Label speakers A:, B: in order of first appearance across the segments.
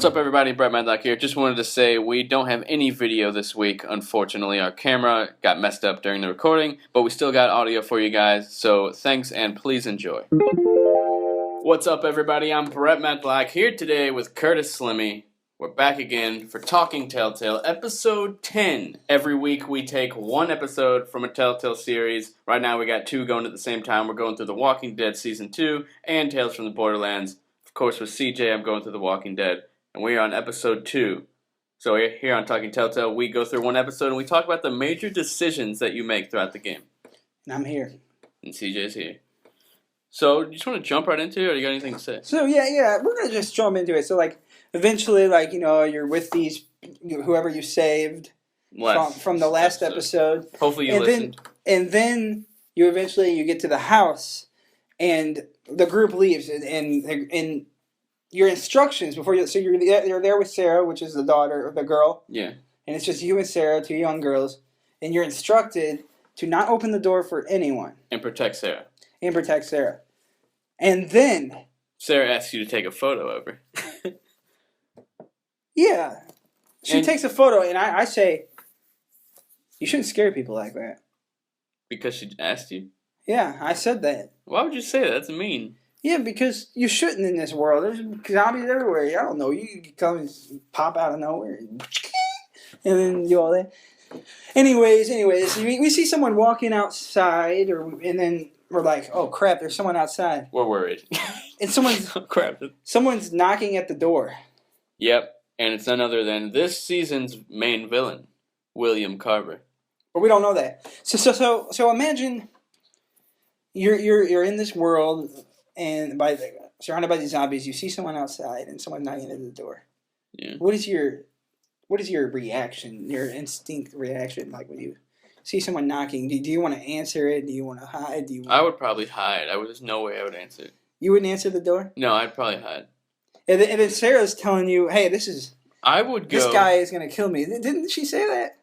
A: What's up, everybody? Brett Medlock here. Just wanted to say we don't have any video this week. Unfortunately, our camera got messed up during the recording, but we still got audio for you guys, so thanks and please enjoy. What's up, everybody? I'm Brett Medlock here today with Curtis Slimmy. We're back again for Talking Telltale, episode 10. Every week we take one episode from a Telltale series. Right now we got two going at the same time. We're going through The Walking Dead Season 2 and Tales from the Borderlands. Of course, with CJ, I'm going through The Walking Dead. And we are on episode 2. So here on Talking Telltale, we go through one episode and we talk about the major decisions that you make throughout the game.
B: And I'm here.
A: And CJ's here. So, you just want to jump right into it, or you got anything to say?
B: So, yeah, we're going to just jump into it. So, eventually, you're with whoever you saved from the last episode.
A: Hopefully you listened.
B: And then you get to the house, and the group leaves, and your instructions before you... So, you're there with Sarah, which is the daughter, or the girl.
A: Yeah.
B: And it's just you and Sarah, two young girls, and you're instructed to not open the door for anyone.
A: And protect Sarah.
B: And then...
A: Sarah asks you to take a photo of her.
B: Yeah. She takes a photo, and I say, you shouldn't scare people like that.
A: Because she asked you?
B: Yeah, I said that.
A: Why would you say that? That's mean.
B: Yeah, because you shouldn't in this world. There's zombies everywhere. I don't know. You can come and pop out of nowhere. And then do all that. Anyways, we see someone walking outside, and then we're like, oh, crap, there's someone outside.
A: We're worried.
B: And someone's knocking at the door.
A: Yep, and it's none other than this season's main villain, William Carver.
B: But we don't know that. So imagine you're in this world, and surrounded by these zombies. You see someone outside, and someone knocking at the door.
A: Yeah.
B: What is your reaction? Your instinct reaction, like when you see someone knocking? Do you want to answer it? Do you want to hide?
A: I would probably hide. There's no way I would answer it.
B: You wouldn't answer the door?
A: No, I'd probably hide.
B: And then Sarah's telling you, hey, this guy is going to kill me. Didn't she say that?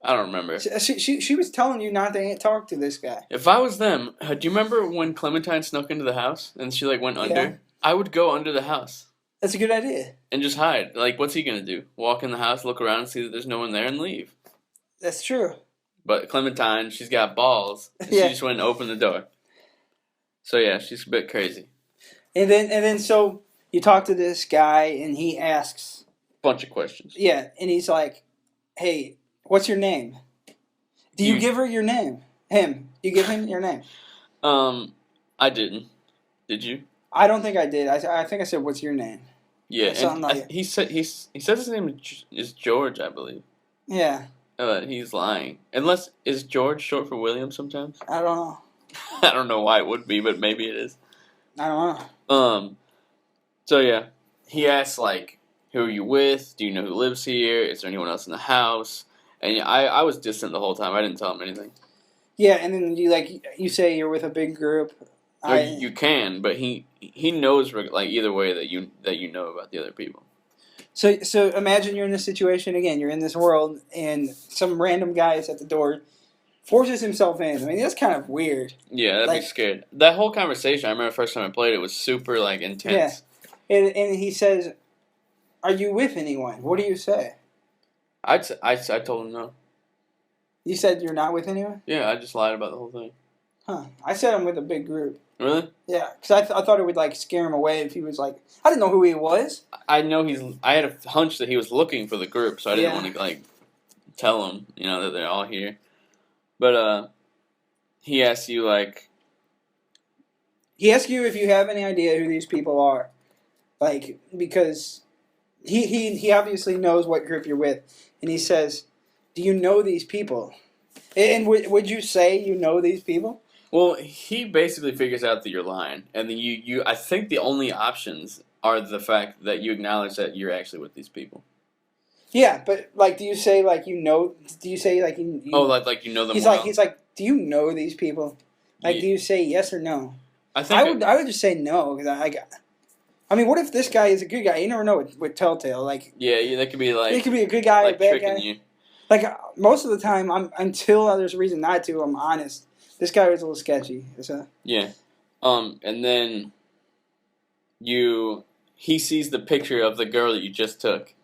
A: I don't remember.
B: She was telling you not to talk to this guy.
A: If I was them, do you remember when Clementine snuck into the house and she went under? Yeah. I would go under the house.
B: That's a good idea.
A: And just hide. What's he going to do? Walk in the house, look around, see that there's no one there, and leave.
B: That's true.
A: But Clementine, she's got balls. And She just went and opened the door. So yeah, she's a bit crazy.
B: And then so you talk to this guy, and he asks
A: bunch of questions.
B: Yeah, and he's like, hey, what's your name? Do you give her your name? Him. You give him your name?
A: I didn't. Did you?
B: I don't think I did. I think I said, what's your name?
A: Yeah, and he says his name is George, I believe.
B: Yeah.
A: He's lying. Is George short for William sometimes?
B: I don't know.
A: I don't know why it would be, but maybe it is.
B: I don't know.
A: So yeah, he asks who are you with? Do you know who lives here? Is there anyone else in the house? And I was distant the whole time. I didn't tell him anything. Yeah,
B: and then you say you're with a big group.
A: You can, but he knows either way that you know about the other people.
B: So imagine you're in this situation again. You're in this world, and some random guy is at the door, forces himself in. I mean, that's kind of weird.
A: Yeah, that'd be scared. That whole conversation, I remember the first time I played it, was super intense.
B: Yeah, and he says, "Are you with anyone?" What do you say?
A: I told him no.
B: You said you're not with anyone?
A: Yeah, I just lied about the whole thing.
B: Huh. I said I'm with a big group.
A: Really?
B: Yeah, because I thought it would scare him away if he was I didn't know who he was.
A: I had a hunch that he was looking for the group, so I didn't want to tell him that they're all here. But he asks you
B: he asks you if you have any idea who these people are, because he obviously knows what group you're with, and he says, "Do you know these people?" And would you say you know these people?
A: Well, he basically figures out that you're lying, and then I think the only options are the fact that you acknowledge that you're actually with these people.
B: Yeah, but do you say you know? Do you say you
A: oh, you know them?
B: He's like, do you know these people? Do you say yes or no?
A: I
B: would just say no, because I mean, what if this guy is a good guy? You never know with Telltale.
A: Yeah, that could be
B: it could be a good guy, a bad
A: tricking
B: guy.
A: You.
B: Most of the time, until there's a reason not to, I'm honest. This guy was a little sketchy.
A: Yeah. And then you he sees the picture of the girl that you just took.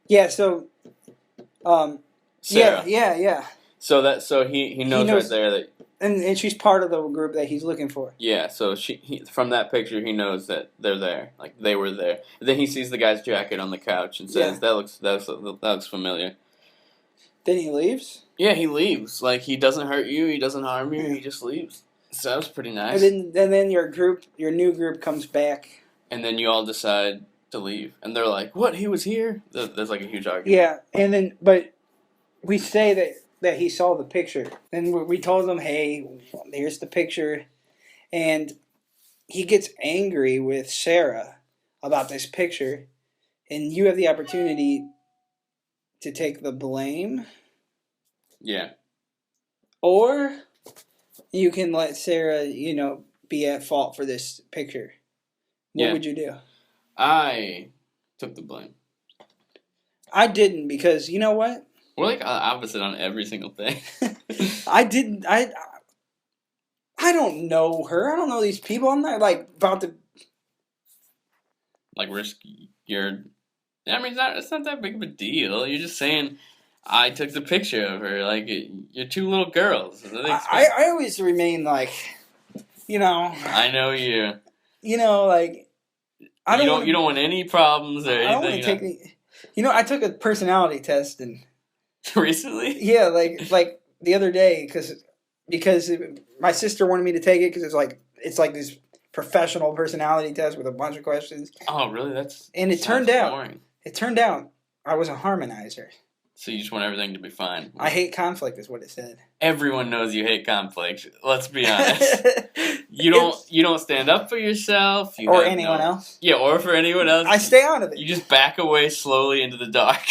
B: Yeah. So.
A: Sarah.
B: Yeah.
A: So he knows right there that.
B: And she's part of the group that he's looking for.
A: Yeah, so from that picture he knows that they're there, like they were there. And then he sees the guy's jacket on the couch and says, "That looks familiar."
B: Then he leaves.
A: Yeah, he leaves. Like he doesn't hurt you, he doesn't harm you, he just leaves. So that was pretty nice.
B: And then your new group comes back.
A: And then you all decide to leave, and they're like, "What? He was here?" There's like a huge argument.
B: Yeah, and then but we say that he saw the picture. And we told him, hey, here's the picture. And he gets angry with Sarah about this picture. And you have the opportunity to take the blame.
A: Yeah.
B: Or you can let Sarah, be at fault for this picture. What would you do? I
A: took the blame.
B: I didn't, because you know what?
A: We're like opposite on every single thing.
B: I didn't. I don't know her. I don't know these people. I'm not about to
A: risk your. I mean, it's not that big of a deal. You're just saying, I took the picture of her. Like you're two little girls.
B: I always remain I
A: know you.
B: I don't.
A: You don't want any problems or anything.
B: I don't want to take. I took a personality test and.
A: Recently?
B: Yeah, like the other day, because my sister wanted me to take it because it's like this professional personality test with a bunch of questions.
A: Oh, really?
B: It turned out I was a harmonizer.
A: So you just want everything to be fine.
B: I hate conflict, is what it said.
A: Everyone knows you hate conflict. Let's be honest. You don't stand up for yourself.
B: Or anyone else.
A: Yeah, or for anyone else.
B: I stay out of it.
A: You just back away slowly into the dark.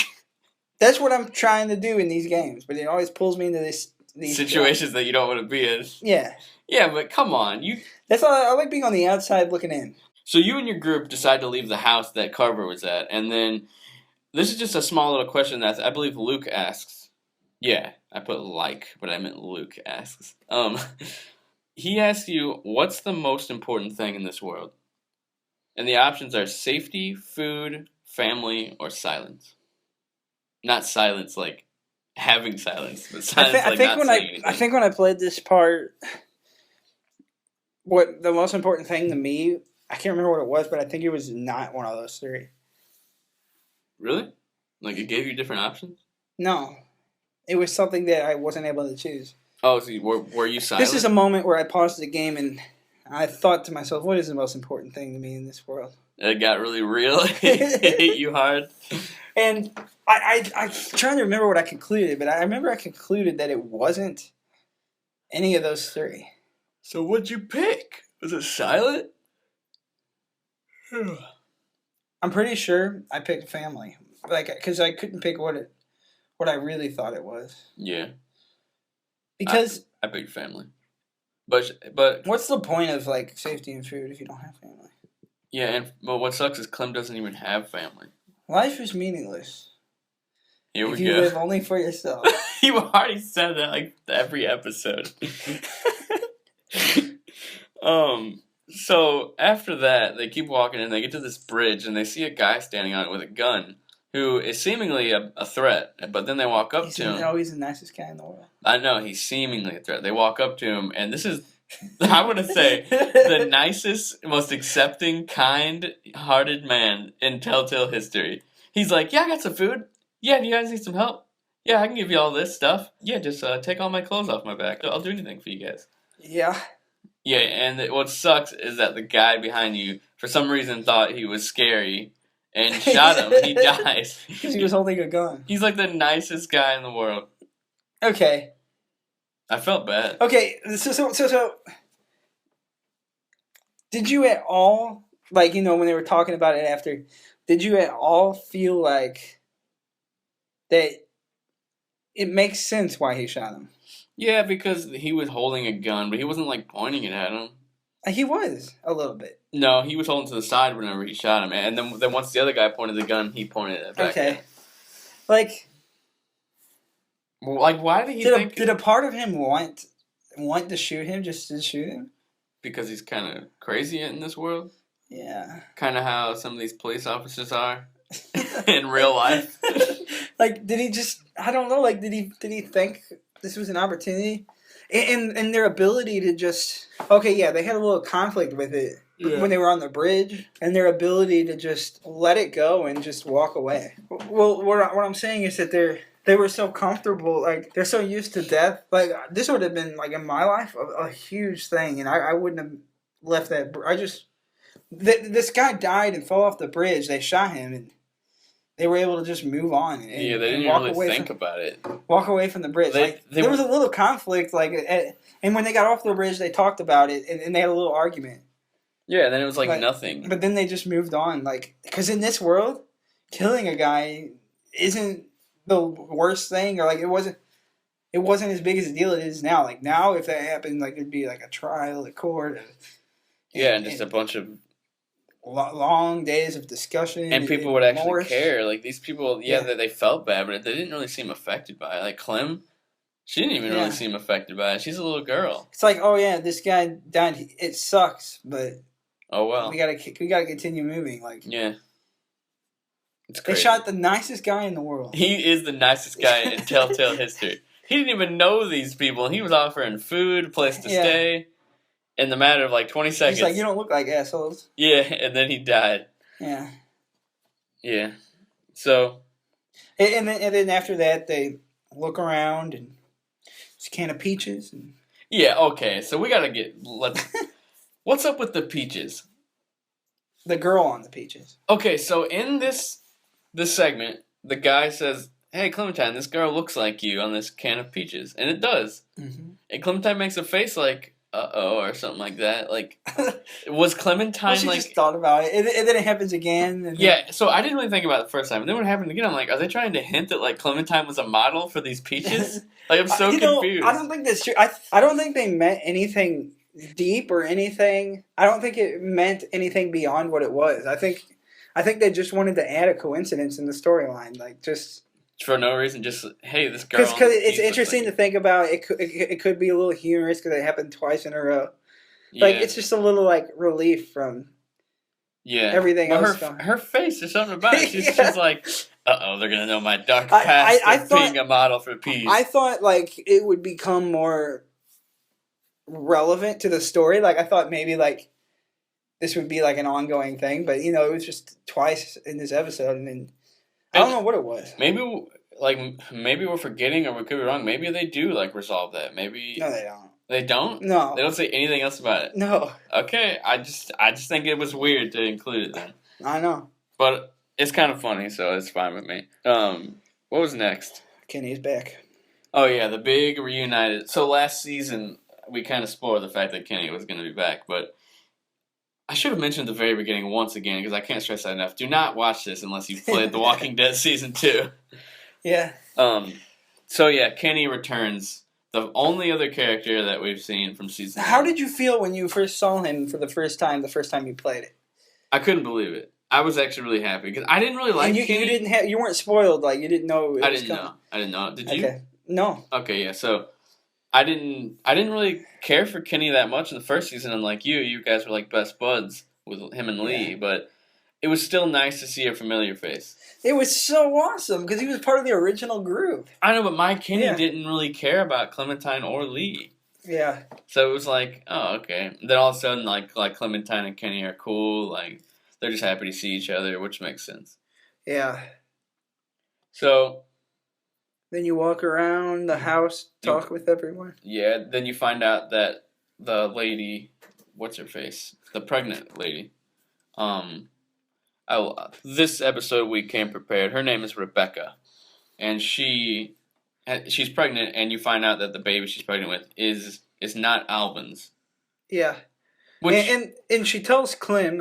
A: That's
B: what I'm trying to do in these games, but it always pulls me into these
A: situations that you don't want to be in.
B: Yeah.
A: Yeah, but come on,
B: That's all. I like being on the outside looking in.
A: So you and your group decide to leave the house that Carver was at, and then this is just a small little question that I believe Luke asks. Yeah, I put but I meant Luke asks. He asks you, "What's the most important thing in this world?" And the options are safety, food, family, or silence. Not silence like having silence, but silence
B: I think when I played this part, what the most important thing to me, I can't remember what it was, but I think it was not one of those three.
A: Really? Like it gave you different options?
B: No. It was something that I wasn't able to choose.
A: Oh, so were you silent?
B: This is a moment where I paused the game and I thought to myself, what is the most important thing to me in this world?
A: It got really real. It hit you hard.
B: And I'm trying to remember what I concluded, but I remember I concluded that it wasn't any of those three.
A: So what'd you pick? Was it silent?
B: I'm pretty sure I picked family, because I couldn't pick what I really thought it was.
A: Yeah.
B: Because
A: I picked family, but
B: what's the point of safety and food if you don't have family?
A: Yeah, but what sucks is Clem doesn't even have family. Life
B: is meaningless.
A: Here we
B: go.
A: If
B: you live only for yourself.
A: You already said that every episode. So after that, they keep walking and they get to this bridge and they see a guy standing on it with a gun who is seemingly a threat. But then they walk up to him.
B: He's the nicest guy in the world.
A: I know, he's seemingly a threat. They walk up to him and this is, I want to say, the nicest, most accepting, kind-hearted man in Telltale history. He's like, yeah, I got some food. Yeah, do you guys need some help? Yeah, I can give you all this stuff. Yeah, just take all my clothes off my back. I'll do anything for you guys.
B: Yeah.
A: Yeah, and what sucks is that the guy behind you, for some reason, thought he was scary and shot him. He dies.
B: Because he was holding a gun.
A: He's like the nicest guy in the world.
B: Okay.
A: I felt bad.
B: Okay, so did you at all, when they were talking about it after, did you at all feel like that it makes sense why he shot him?
A: Yeah, because he was holding a gun, but he wasn't pointing it at him.
B: He was a little bit.
A: No, he was holding to the side whenever he shot him, and then once the other guy pointed the gun, he pointed it back.
B: Okay,
A: why did he think?
B: Did a part of him want to shoot him just to shoot him?
A: Because he's kind of crazy in this world.
B: Yeah.
A: Kind of how some of these police officers are in real life.
B: Like, did he just? I don't know. Like, did he think this was an opportunity? And their ability to just okay, yeah, they had a little conflict with it when they were on the bridge, and their ability to just let it go and just walk away. Well, what I'm saying is that they were so comfortable, like they're so used to death. Like this would have been like in my life a huge thing, and I wouldn't have left that. This guy died and fell off the bridge. They shot him, and they were able to just move on. And,
A: Yeah, they didn't really think about it.
B: Walk away from the bridge. There was a little conflict, and when they got off the bridge, they talked about it, and they had a little argument.
A: Yeah, and then it was like nothing.
B: But then they just moved on, like because in this world, killing a guy isn't the worst thing, or like it wasn't as big as a deal it is now. Like now, if that happened, like it'd be like a trial at court.
A: And just a bunch of
B: long days of discussion,
A: and people would actually care. Like these people, that they felt bad, but they didn't really seem affected by it. Like Clem, she didn't even really seem affected by it. She's a little girl. It's
B: like, oh yeah, this guy died. It sucks, but
A: oh well,
B: we gotta continue moving. Like
A: yeah, it's
B: crazy. They shot the nicest guy in the world.
A: He is the nicest guy in Telltale history. He didn't even know these people. He was offering food, a place to stay. In the matter of like 20 seconds.
B: He's like, you don't look like assholes.
A: Yeah, and then he died.
B: Yeah.
A: Yeah. So.
B: And then after that, they look around and it's a can of peaches. And...
A: Yeah, okay. So we got to what's up with the peaches?
B: The girl on the peaches.
A: Okay, so in this segment, the guy says, hey, Clementine, this girl looks like you on this can of peaches. And it does. Mm-hmm. And Clementine makes a face like, uh-oh, or something like that. Like, was Clementine,
B: she just thought about it. And then it happens again. And
A: yeah, so I didn't really think about it the first time. And then when it happened again, I'm like, are they trying to hint that, like, Clementine was a model for these peaches? Like, I'm so confused.
B: I don't think that's true. I don't think they meant anything deep or anything. I don't think it meant anything beyond what it was. I think they just wanted to add a coincidence in the storyline. Like, just...
A: For no reason, just, hey, this girl...
B: Because it's interesting to think about. It could be a little humorous because it happened twice in a row. Yeah. Like, it's just a little, like, relief from everything else.
A: Her face, there's something about it. She's like, uh-oh, they're going to know my dark past of being a model for peace.
B: I thought, like, it would become more relevant to the story. Like, I thought maybe, like, this would be, like, an ongoing thing. But, it was just twice in this episode, and then... I don't know what it was.
A: Maybe we're forgetting, or we could be wrong. Maybe they do resolve that. Maybe
B: no, they don't.
A: They don't?
B: No,
A: they don't say anything else about it.
B: No.
A: Okay, I just think it was weird to include it then.
B: I know,
A: but it's kind of funny, so it's fine with me. What was next?
B: Kenny's back.
A: Oh yeah, the big reunited. So last season we kind of spoiled the fact that Kenny was going to be back, but. I should have mentioned at the very beginning once again, because I can't stress that enough. Do not watch this unless you've played The Walking Dead Season 2.
B: Yeah.
A: So, yeah, Kenny returns. The only other character that we've seen from Season 1.
B: How did you feel when you first saw him for the first time you played it?
A: I couldn't believe it. I was actually really happy, because I didn't really like Kenny.
B: You weren't spoiled, like, you didn't know it
A: I didn't know. Did you?
B: Okay. No.
A: Okay, yeah, so... I didn't really care for Kenny that much in the first season, unlike you guys were like best buds with him and Lee, but it was still nice to see a familiar face.
B: It was so awesome because he was part of the original group.
A: I know, but my Kenny didn't really care about Clementine or Lee.
B: Yeah.
A: So it was like, oh, okay. Then all of a sudden, like Clementine and Kenny are cool. Like they're just happy to see each other, which makes sense.
B: Yeah.
A: So.
B: Then you walk around the house, talk with everyone.
A: Yeah, then you find out that the lady, what's her face? The pregnant lady. This episode we came prepared. Her name is Rebecca. And she's pregnant, and you find out that the baby she's pregnant with is not Alvin's.
B: Yeah. And she tells Clem,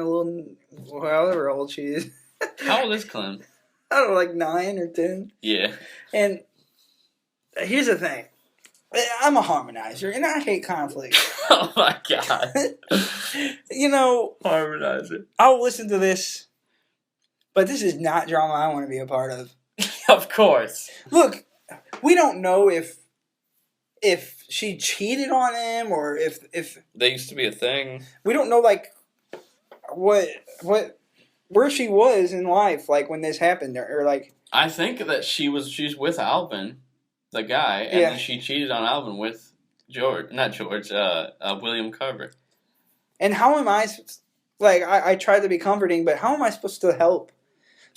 B: however old she is.
A: How old is Clem?
B: I don't know, like 9 or 10.
A: Yeah.
B: And here's the thing. I'm a harmonizer, and I hate conflict.
A: Oh, my God. Harmonizer.
B: I'll listen to this, but this is not drama I want to be a part of.
A: Of course.
B: Look, we don't know if she cheated on him or if...
A: They used to be a thing.
B: We don't know, like... what where she was in life, like when this happened, or like.
A: I think that she's with Alvin, the guy, and then she cheated on Alvin with William Carver.
B: And how am I? Like I tried to be comforting, but how am I supposed to help?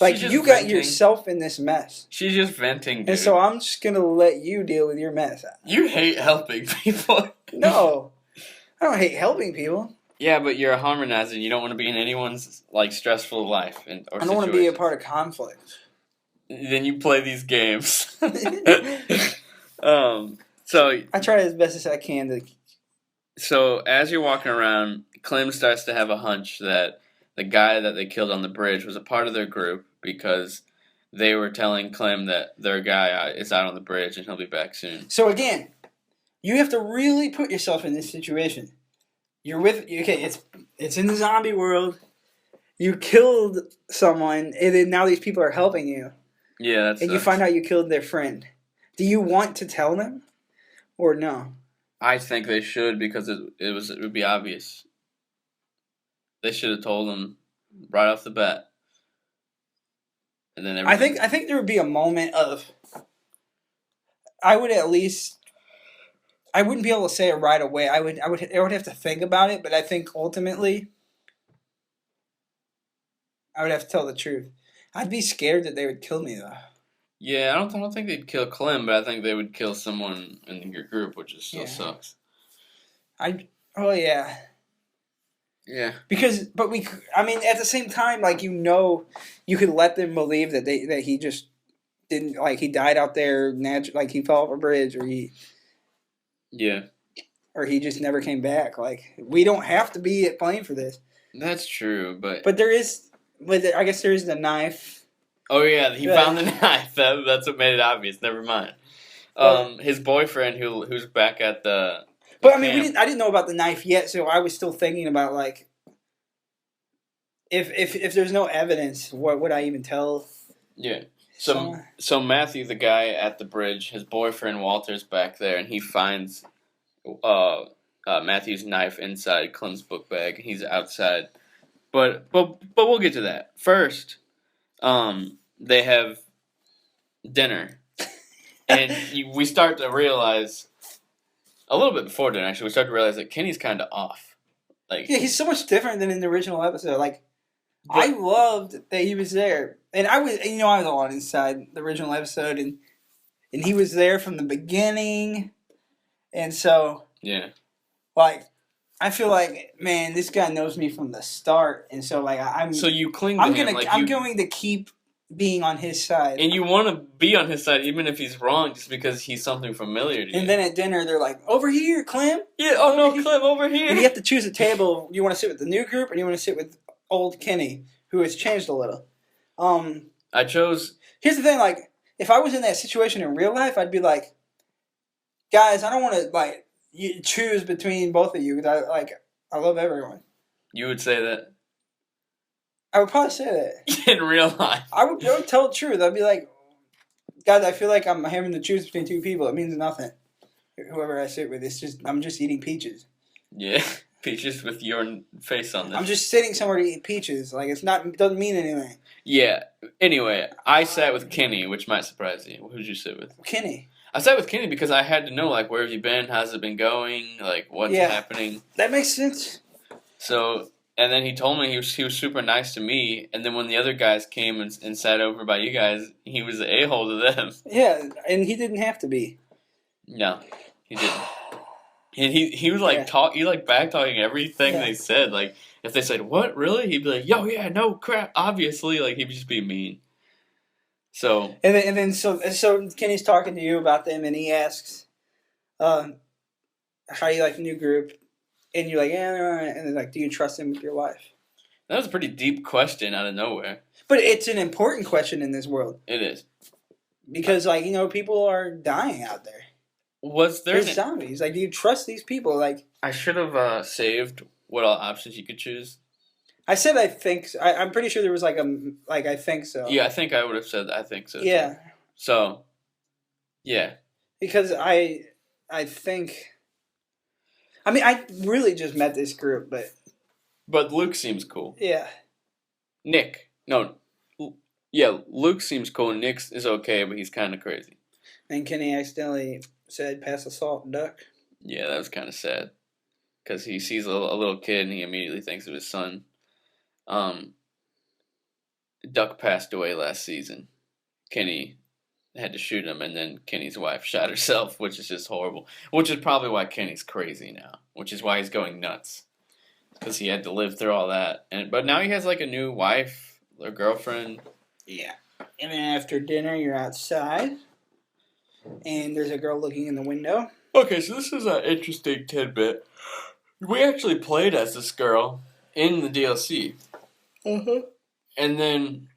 B: Like you got yourself in this mess.
A: She's just venting, dude.
B: And so I'm just gonna let you deal with your mess.
A: You hate helping people.
B: No, I don't hate helping people.
A: Yeah, but you're a harmonizer. You don't want to be in anyone's like stressful life or
B: I don't want to be a part of conflict.
A: Then you play these games. So
B: I try as best as I can to.
A: So as you're walking around, Clem starts to have a hunch that the guy that they killed on the bridge was a part of their group because they were telling Clem that their guy is out on the bridge and he'll be back soon.
B: So again, you have to really put yourself in this situation. You're with it's in the zombie world. You killed someone, and then now these people are helping you.
A: Yeah, that's.
B: And you find out you killed their friend. Do you want to tell them, or no?
A: I think they should because it would be obvious. They should have told them right off the bat. And then
B: I think there would be a moment of. I would at least. I wouldn't be able to say it right away. I would have to think about it, but I think ultimately I would have to tell the truth. I'd be scared that they would kill me though.
A: Yeah, I don't think they'd kill Clem, but I think they would kill someone in your group, which just still sucks.
B: Yeah.
A: Yeah.
B: I mean, at the same time, like you could let them believe that he just didn't, like, he died out there like he fell off a bridge, or he.
A: Yeah.
B: Or he just never came back. Like, we don't have to be playing for this.
A: That's true, but
B: there is. But I guess there is the knife.
A: Oh yeah, he found the knife. That's what made it obvious. Never mind. His boyfriend, who's back at the.
B: But I mean, I didn't know about the knife yet, so I was still thinking about, like, if there's no evidence, what would I even tell?
A: Yeah. So Matthew, the guy at the bridge, his boyfriend Walter's back there, and he finds Matthew's knife inside Clem's book bag. He's outside, but we'll get to that. First, they have dinner, and we start to realize a little bit before dinner. Actually, we start to realize that Kenny's kind of off. Like,
B: yeah, he's so much different than in the original episode. Like, I loved that he was there. And I was the one inside the original episode, and he was there from the beginning, and so like I feel like, man, this guy knows me from the start, and so like
A: So you cling to him.
B: I'm going to keep being on his side,
A: and you want to be on his side even if he's wrong, just because he's something familiar to you.
B: And then at dinner, they're like, "Over here, Clem."
A: Yeah. Oh no, Clem, over here.
B: And you have to choose a table. You want to sit with the new group, or you want to sit with old Kenny, who has changed a little.
A: I chose.
B: Here's the thing, like, if I was in that situation in real life, I'd be like, guys, I don't want to, like, choose between both of you, because I love everyone.
A: You would say that?
B: I would probably say that.
A: In real life?
B: I would tell the truth. I'd be like, guys, I feel like I'm having to choose between two people. It means nothing. Whoever I sit with, I'm just eating peaches.
A: Yeah, peaches with your face on them.
B: I'm just sitting somewhere to eat peaches. Like, it doesn't mean anything.
A: Yeah. Anyway, I sat with Kenny, which might surprise you. Who'd you sit with?
B: Kenny.
A: I sat with Kenny because I had to know, like, where have you been? How's it been going? Like, what's happening?
B: That makes sense.
A: So, and then he told me he was super nice to me, and then when the other guys came and sat over by you guys, he was the a-hole to them.
B: Yeah, and he didn't have to be.
A: No, he didn't. And he was like back talking everything they said. Like, if they said, "What, really?" he'd be like, "Yo, yeah, no crap." Obviously, like, he'd just be mean. So
B: and then Kenny's talking to you about them, and he asks, "How do you like the new group?" And you're like, "Yeah," and they're like, "Do you trust him with your life?"
A: That was a pretty deep question out of nowhere.
B: But it's an important question in this world.
A: It is,
B: because people are dying out there. There's zombies? Like, do you trust these people? Like,
A: I should have saved what all options you could choose.
B: I said I think so. I'm pretty sure there was I think so.
A: Yeah, I think I would have said I think so.
B: Yeah.
A: Too. So, yeah.
B: Because I think. I mean, I really just met this group, but
A: But Luke seems cool.
B: Yeah.
A: Nick. No. Yeah, Luke seems cool. Nick is okay, but he's kind of crazy.
B: And Kenny accidentally said, pass the salt and duck.
A: Yeah, that was kind of sad. Because he sees a little kid and he immediately thinks of his son. Duck passed away last season. Kenny had to shoot him, and then Kenny's wife shot herself, which is just horrible. Which is probably why Kenny's crazy now. Which is why he's going nuts. Because he had to live through all that. But now he has like a new wife or girlfriend.
B: Yeah. And then after dinner, you're outside. And there's a girl looking in the window.
A: Okay, so this is an interesting tidbit. We actually played as this girl in the DLC.
B: Mm-hmm.
A: And then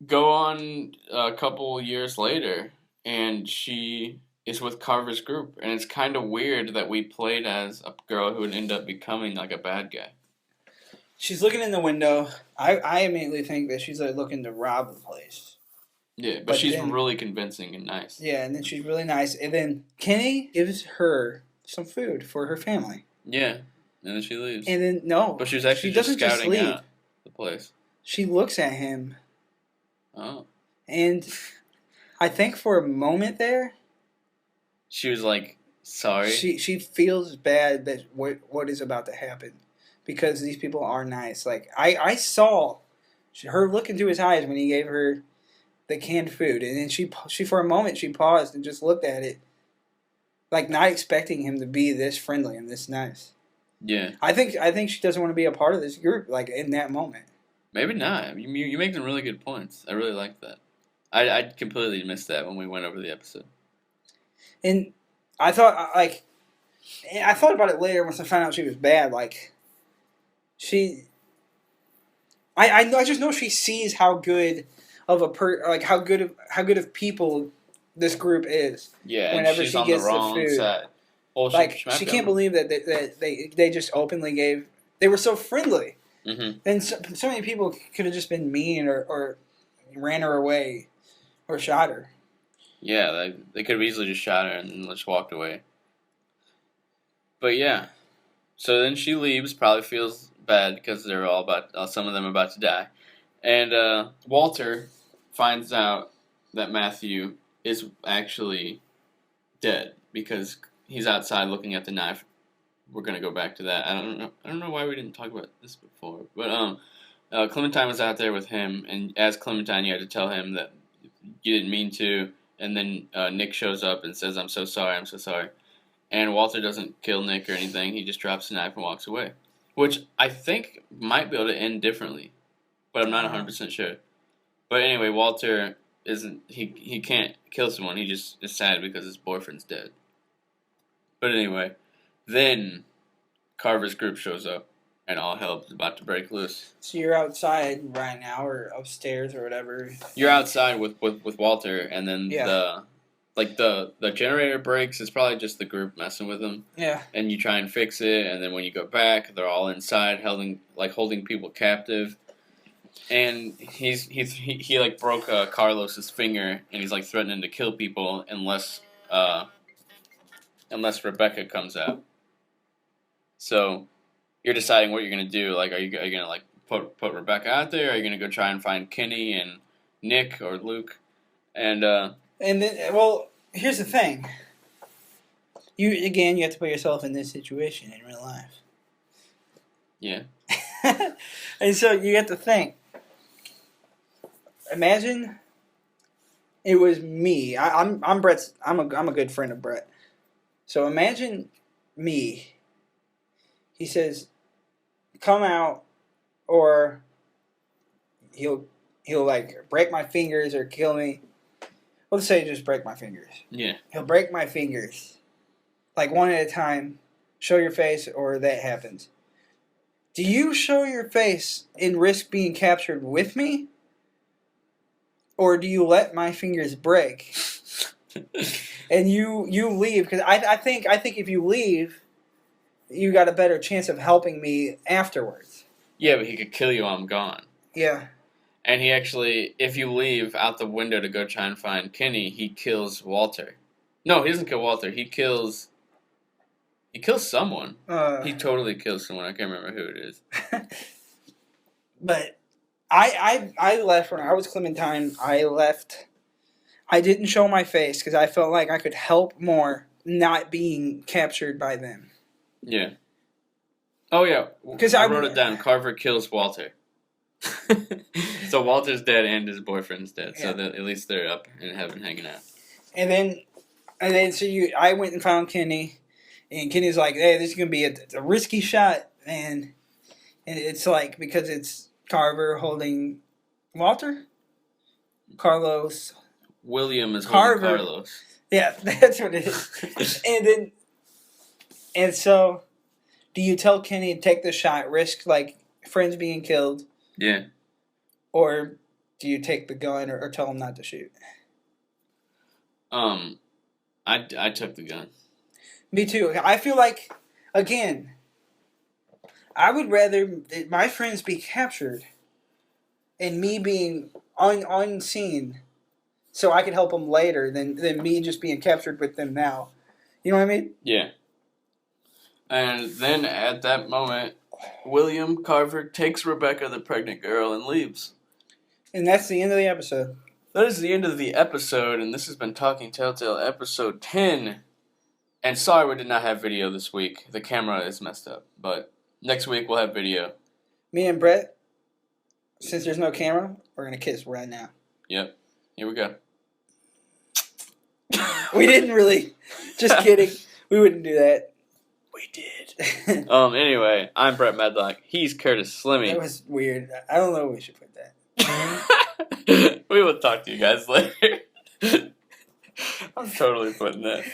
A: go on a couple years later, and she is with Carver's group. And it's kind of weird that we played as a girl who would end up becoming like a bad guy.
B: She's looking in the window. I immediately think that she's like looking to rob the place.
A: Yeah, but she's really convincing and nice.
B: Yeah, and then she's really nice. And then Kenny gives her some food for her family.
A: Yeah, and then she leaves.
B: And then, no.
A: But she was actually just scouting out the place.
B: She looks at him.
A: Oh.
B: And I think for a moment there,
A: she was like, sorry.
B: She feels bad that what is about to happen. Because these people are nice. Like, I saw her look into his eyes when he gave her the canned food. And then she for a moment, she paused and just looked at it. Like, not expecting him to be this friendly and this nice.
A: Yeah.
B: I think she doesn't want to be a part of this group, like, in that moment.
A: Maybe not. You make some really good points. I really like that. I completely missed that when we went over the episode.
B: And I thought about it later once I found out she was bad. Like, I just know she sees how good of how good of people this group is.
A: Yeah,
B: whenever
A: she's
B: she
A: on
B: gets
A: the wrong
B: food.
A: side. Well,
B: like she can't believe that they just openly gave. They were so friendly.
A: Mm-hmm.
B: And so many people could have just been mean or ran her away or shot her.
A: Yeah, they could have easily just shot her and then just walked away. But yeah, so then she leaves. Probably feels bad because they're all some of them about to die, and Walter finds out that Matthew is actually dead because he's outside looking at the knife. We're gonna go back to that. I don't know why we didn't talk about this before, but Clementine was out there with him, and as Clementine, you had to tell him that you didn't mean to. And then Nick shows up and says, "I'm so sorry, I'm so sorry." And Walter doesn't kill Nick or anything. He just drops the knife and walks away, which I think might be able to end differently, but I'm not 100% sure. But anyway, Walter isn't. He can't kill someone. He just is sad because his boyfriend's dead. But anyway, then Carver's group shows up, and all hell is about to break loose.
B: So you're outside right now, or upstairs, or whatever.
A: You're outside with Walter, and then the generator breaks. It's probably just the group messing with him.
B: Yeah.
A: And you try and fix it, and then when you go back, they're all inside, holding people captive. And he like broke Carlos's finger, and he's like threatening to kill people unless Rebecca comes out. So you're deciding what you're gonna do. Like, are you gonna like put Rebecca out there? Are you gonna go try and find Kenny and Nick or Luke? And
B: then, well, here's the thing. You have to put yourself in this situation in real life.
A: Yeah.
B: And so you have to think. Imagine it was me. I'm Brett's. I'm a good friend of Brett. So imagine me. He says, "Come out, or he'll like break my fingers or kill me." Well, let's say just break my fingers.
A: Yeah.
B: He'll break my fingers, like one at a time. Show your face, or that happens. Do you show your face and risk being captured with me? Or do you let my fingers break and you leave? Because I think if you leave, you got a better chance of helping me afterwards.
A: Yeah, but he could kill you while I'm gone.
B: Yeah.
A: And he actually, if you leave out the window to go try and find Kenny, he kills Walter. No, he doesn't kill Walter. He kills someone. He totally kills someone. I can't remember who it is.
B: But I left when I was Clementine. I left. I didn't show my face because I felt like I could help more not being captured by them.
A: Yeah. Oh, yeah. Because I wrote it down. Carver kills Walter. So Walter's dead and his boyfriend's dead. So that at least they're up in heaven hanging out.
B: And then I went and found Kenny. And Kenny's like, hey, this is going to be a risky shot. And it's like, because it's Carver holding Walter? Carlos.
A: William is holding Carlos.
B: Yeah, that's what it is. And so, do you tell Kenny to take the shot, risk, like, friends being killed?
A: Yeah.
B: Or do you take the gun or tell him not to shoot?
A: I took the gun.
B: Me too. I feel like, again, I would rather my friends be captured and me being unseen so I could help them later than me just being captured with them now. You know what I mean?
A: Yeah. And then at that moment, William Carver takes Rebecca, the pregnant girl, and leaves.
B: And that's the end of the episode.
A: That is the end of the episode, and this has been Talking Telltale episode 10. And sorry we did not have video this week. The camera is messed up, but next week we'll have video.
B: Me and Brett, since there's no camera, we're going to kiss right now.
A: Yep. Here we go.
B: We didn't really. Just kidding. We wouldn't do that.
A: We did. Anyway, I'm Brett Medlock. He's Curtis Slimmy.
B: That was weird. I don't know if we should put that.
A: We will talk to you guys later. I'm totally putting that.